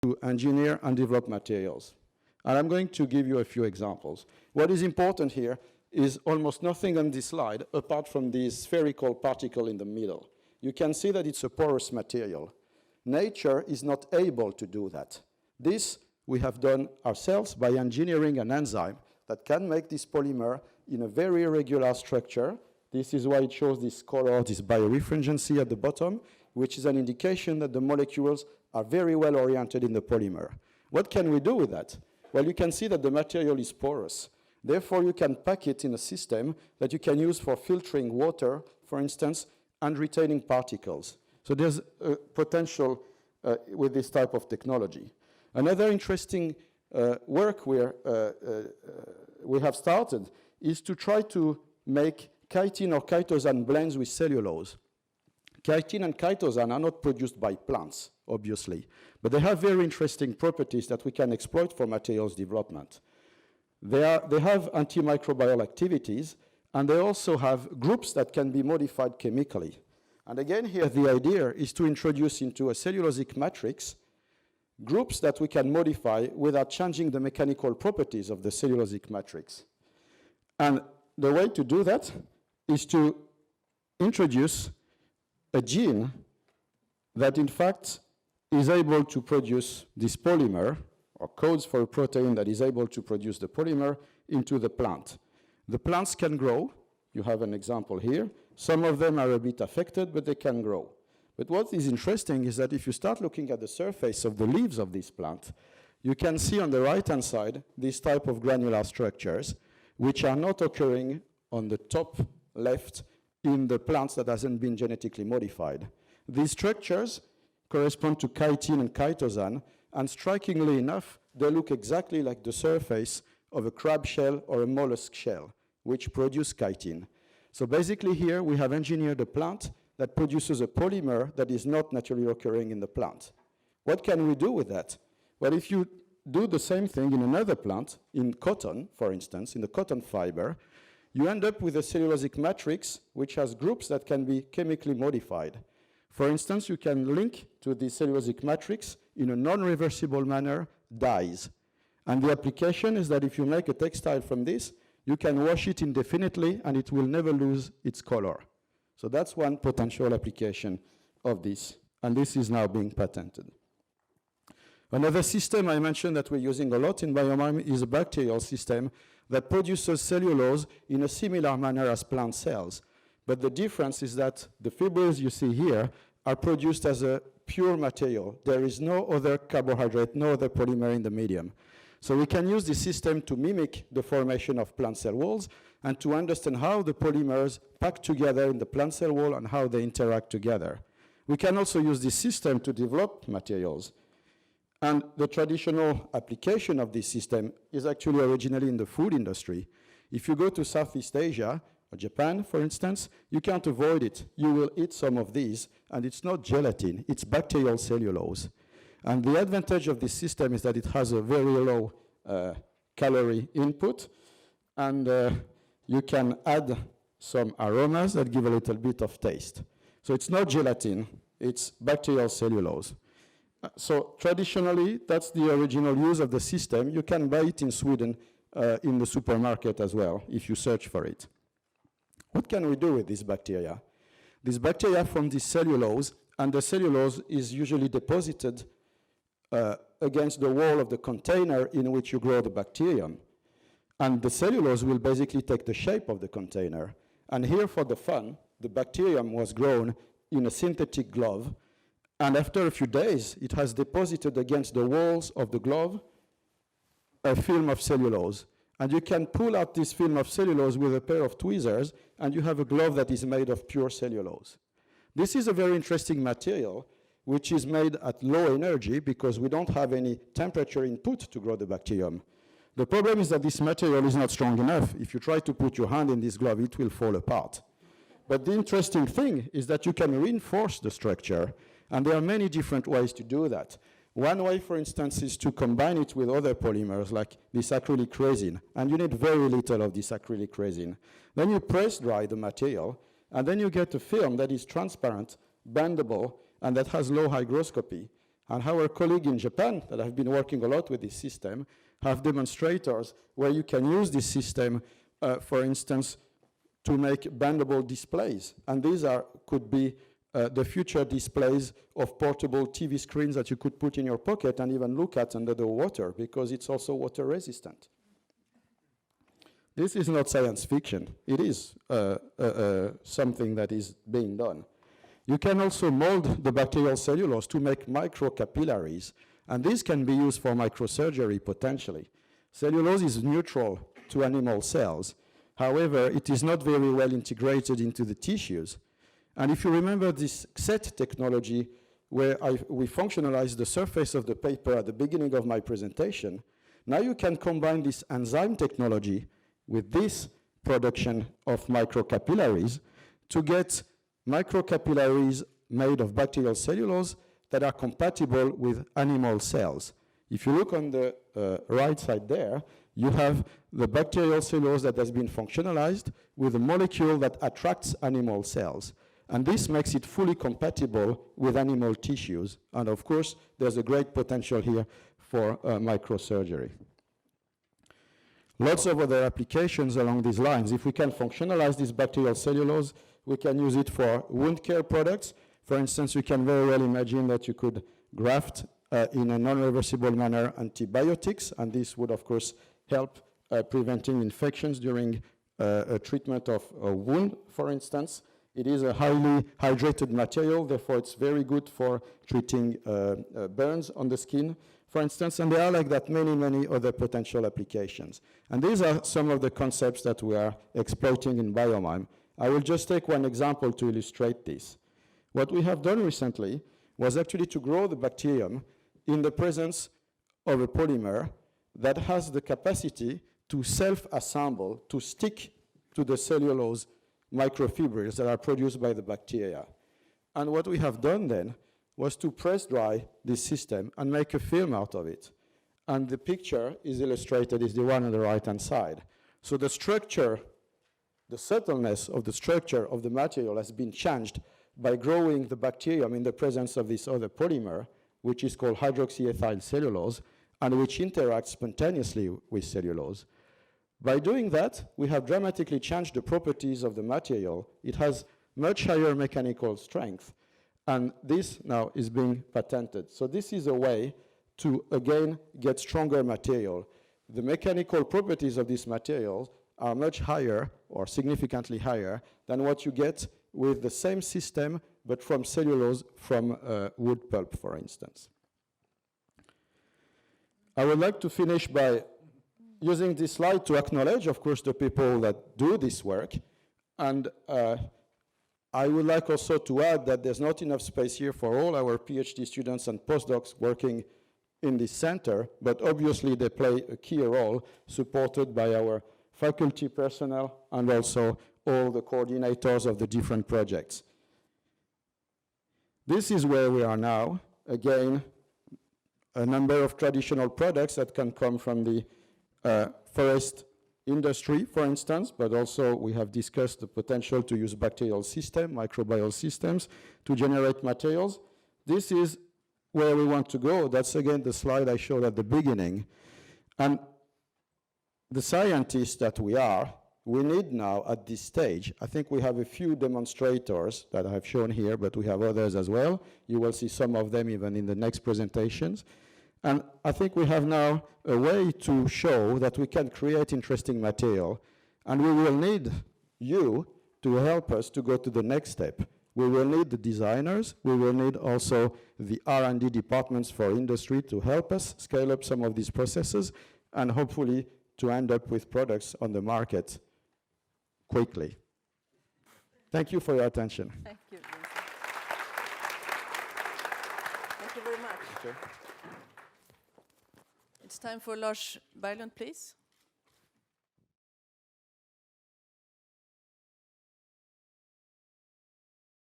to engineer and develop materials. And I'm going to give you a few examples. What is important here is almost nothing on this slide apart from this spherical particle in the middle. You can see that it's a porous material. Nature is not able to do that. This we have done ourselves by engineering an enzyme that can make this polymer in a very irregular structure. This is why it shows this color, this birefringency at the bottom, which is an indication that the molecules are very well oriented in the polymer. What can we do with that? Well, you can see that the material is porous. Therefore, you can pack it in a system that you can use for filtering water, for instance, and retaining particles. So there's a potential with this type of technology. Another interesting work we have started is to try to make chitin or chitosan blends with cellulose. Chitin and chitosan are not produced by plants, obviously, but they have very interesting properties that we can exploit for materials development. They have antimicrobial activities, and they also have groups that can be modified chemically. And again, here the idea is to introduce into a cellulosic matrix groups that we can modify without changing the mechanical properties of the cellulosic matrix. And the way to do that is to introduce a gene that in fact is able to produce this polymer, or codes for a protein that is able to produce the polymer into the plant. The plants can grow. You have an example here. Some of them are a bit affected, but they can grow. But what is interesting is that if you start looking at the surface of the leaves of this plant, you can see on the right-hand side this type of granular structures, which are not occurring on the top left in the plants that hasn't been genetically modified. These structures correspond to chitin and chitosan, and strikingly enough, they look exactly like the surface of a crab shell or a mollusk shell, which produce chitin. So basically here we have engineered a plant that produces a polymer that is not naturally occurring in the plant. What can we do with that? Well, if you do the same thing in another plant, in cotton, for instance, in the cotton fiber, you end up with a cellulosic matrix which has groups that can be chemically modified. For instance, you can link to the cellulosic matrix in a non-reversible manner dyes. And the application is that if you make a textile from this, you can wash it indefinitely and it will never lose its color. So that's one potential application of this, and this is now being patented. Another system I mentioned that we're using a lot in Biomime is a bacterial system that produces cellulose in a similar manner as plant cells. But the difference is that the fibrils you see here are produced as a pure material. There is no other carbohydrate, no other polymer in the medium. So we can use this system to mimic the formation of plant cell walls and to understand how the polymers pack together in the plant cell wall and how they interact together. We can also use this system to develop materials. And the traditional application of this system is actually originally in the food industry. If you go to Southeast Asia, or Japan, for instance, you can't avoid it. You will eat some of these, and it's not gelatin, it's bacterial cellulose. And the advantage of this system is that it has a very low calorie input, and you can add some aromas that give a little bit of taste. So it's not gelatin, it's bacterial cellulose. So traditionally, that's the original use of the system. You can buy it in Sweden in the supermarket as well, if you search for it. What can we do with this bacteria? This bacteria form this cellulose, and the cellulose is usually deposited against the wall of the container in which you grow the bacterium. And the cellulose will basically take the shape of the container. And here, for the fun, the bacterium was grown in a synthetic glove, and after a few days, it has deposited against the walls of the glove a film of cellulose. And you can pull out this film of cellulose with a pair of tweezers, and you have a glove that is made of pure cellulose. This is a very interesting material, which is made at low energy because we don't have any temperature input to grow the bacterium. The problem is that this material is not strong enough. If you try to put your hand in this glove, it will fall apart. But the interesting thing is that you can reinforce the structure, and there are many different ways to do that. One way, for instance, is to combine it with other polymers like this acrylic resin, and you need very little of this acrylic resin. Then you press dry the material, and then you get a film that is transparent, bendable, and that has low hygroscopy. And our colleague in Japan, that have been working a lot with this system, have demonstrators where you can use this system, for instance, to make bendable displays. And these could be the future displays of portable TV screens that you could put in your pocket and even look at under the water, because it's also water resistant. This is not science fiction. It is something that is being done. You can also mold the bacterial cellulose to make microcapillaries, and these can be used for microsurgery potentially. Cellulose is neutral to animal cells. However, it is not very well integrated into the tissues. And if you remember this XET technology, where we functionalized the surface of the paper at the beginning of my presentation, now you can combine this enzyme technology with this production of microcapillaries to get microcapillaries made of bacterial cellulose that are compatible with animal cells. If you look on the right side there, you have the bacterial cellulose that has been functionalized with a molecule that attracts animal cells. And this makes it fully compatible with animal tissues. And of course, there's a great potential here for microsurgery. Lots of other applications along these lines. If we can functionalize this bacterial cellulose, we can use it for wound care products. For instance, you can very well imagine that you could graft in a non-reversible manner antibiotics, and this would, of course, help preventing infections during a treatment of a wound, for instance. It is a highly hydrated material, therefore it's very good for treating burns on the skin, for instance, and there are like that many other potential applications. And these are some of the concepts that we are exploiting in Biomime. I will just take one example to illustrate this. What we have done recently was actually to grow the bacterium in the presence of a polymer that has the capacity to self-assemble, to stick to the cellulose microfibrils that are produced by the bacteria. And what we have done then was to press dry this system and make a film out of it. And the picture is illustrated, is the one on the right-hand side. So the structure, the subtleness of the structure of the material has been changed by growing the bacterium in the presence of this other polymer, which is called hydroxyethyl cellulose, and which interacts spontaneously with cellulose. By doing that, we have dramatically changed the properties of the material. It has much higher mechanical strength, and this now is being patented. So this is a way to, again, get stronger material. The mechanical properties of this material are much higher, or significantly higher, than what you get with the same system, but from cellulose from wood pulp, for instance. I would like to finish by using this slide to acknowledge, of course, the people that do this work. And I would like also to add that there's not enough space here for all our PhD students and postdocs working in this center, but obviously they play a key role supported by our faculty personnel and also all the coordinators of the different projects. This is where we are now. Again, a number of traditional products that can come from the forest industry, for instance, but also we have discussed the potential to use bacterial systems, microbial systems, to generate materials. This is where we want to go. That's again the slide I showed at the beginning. And the scientists that we are, we need now at this stage, I think we have a few demonstrators that I have shown here, but we have others as well. You will see some of them even in the next presentations. And I think we have now a way to show that we can create interesting material, and we will need you to help us to go to the next step. We will need the designers, we will need also the R&D departments for industry to help us scale up some of these processes, and hopefully to end up with products on the market quickly. Thank you for your attention. Thank you, Vincent. Thank you very much. Okay. It's time for Lars Berglund, please.